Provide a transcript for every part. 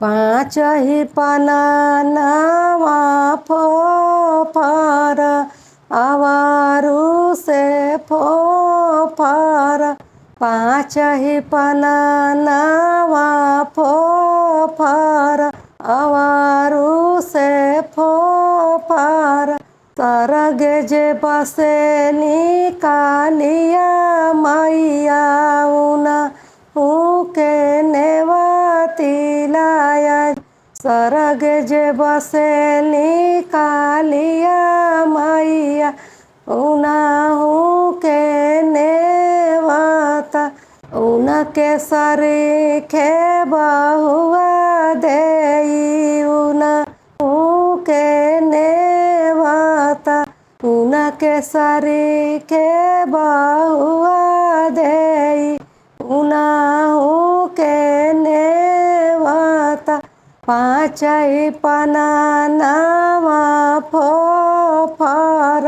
पाँच ही पनावा फोफर आवारू से फोफर। पाँच ही पनावा फोफर आवारू से फोफर। सरगे जे बसे निकालिया मैया उना के नेवती लाया। सरग जे बसे निकालिया मैया उनाहू के नेवता। उनके सरीखे बहुआ देई उनाहू के नेवता। उनके सरीखे बहुआ देई उनाहू के नेवता। पाँच ही पनावा फोफर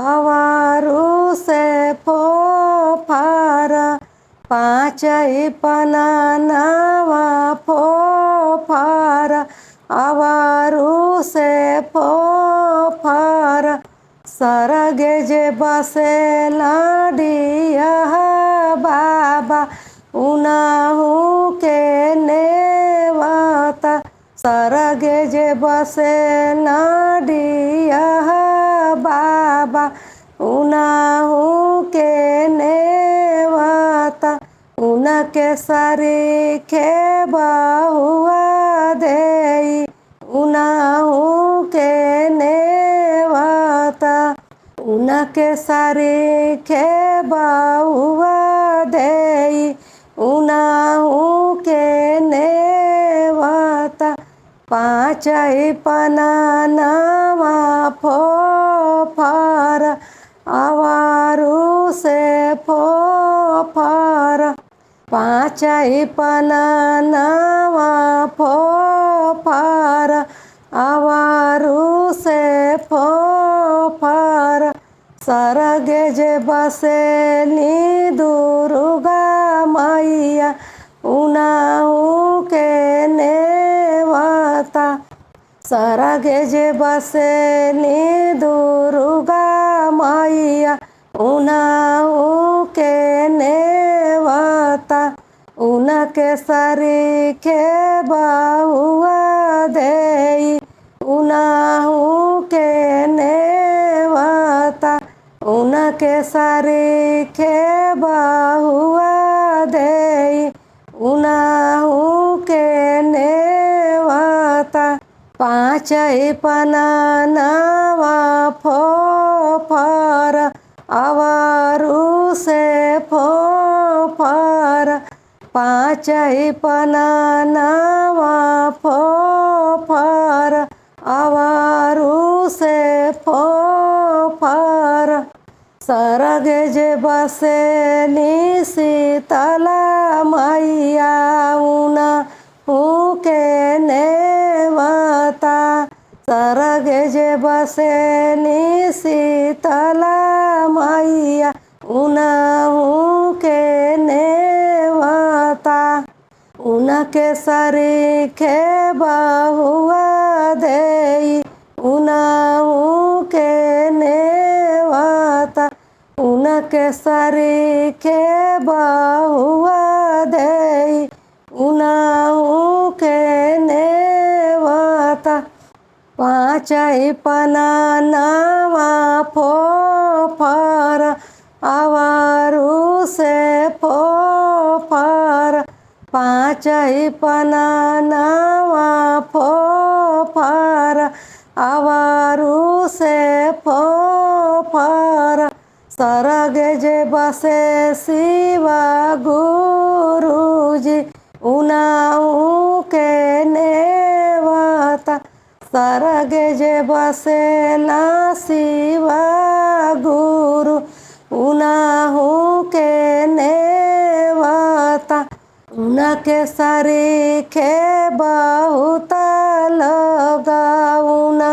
आवारू से फोफर। पाँच ही पनावा फोफर आवारू से फोफर। सरगे जे बसे लाडिया बाबा उनाहू के नेवता। सरगे जे बसे लाडिया बाबा उनाहू के नेवता। उनके सरीखे बहुआ देई उनाहू के नेवता। उनके सरीखे बहुआ देई उनाहू के नेवता। पाँच ही पनावा फोफर आवारू से फोफर। पाँच ही पनावा फोफर आवारू से फोफर। सरगे जे बसे नी दुर्गा मैया उनाहू के नेवता। सरगे जे बसे नी दुर्गा मैया उनाहू के नेवता। उनके सरीखे बहुआ देई उनाहू के नेवता। उनके सरीखे बहुआ देई उनाहू के नेवता। पाँच ही पनावा फोफर आवारू से फोफर। पाँच ही पनावा फोफर आवारू से फोफर। सरगे जे बसे नी शीतला मैया उनाहू के नेवता। सरगे जे बसे नी शीतला मैया उनाहू के नेवता। उनके सरीखे बहुआ देई उनाहू के नेवता। उनके सरीखे बहुआ देई उनाहू के नेवता। पाँच ही पनावा फोफर आवारू से फोफर। पाँच ही पनावा फोफर आवारू से फोफर। सरगे जे बसे शिवा गुरुजी उनाहू के नेवता। सरगे जे बसे ला शिवा गुरु उनाहू के नेवता। उनके सरीखे बहुत लगाउना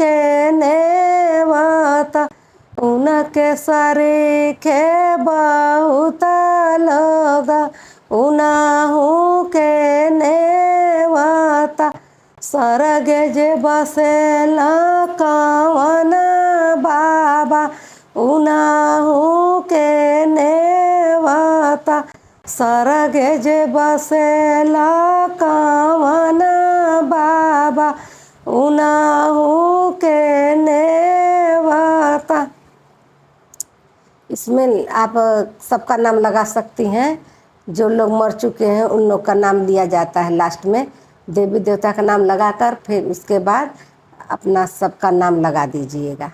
के नेवता। उनके सरीखे बहुत लगा उनाहू के ने सरगे जे बसेला कवन बाबा उनाहू के नेवता। सरगे जे बसेला कवन बाबा उनाहू के नेवता। इसमें आप सबका नाम लगा सकती हैं। जो लोग मर चुके हैं उन लोग का नाम लिया जाता है लास्ट में। देवी देवता का नाम लगाकर फिर उसके बाद अपना सबका नाम लगा दीजिएगा।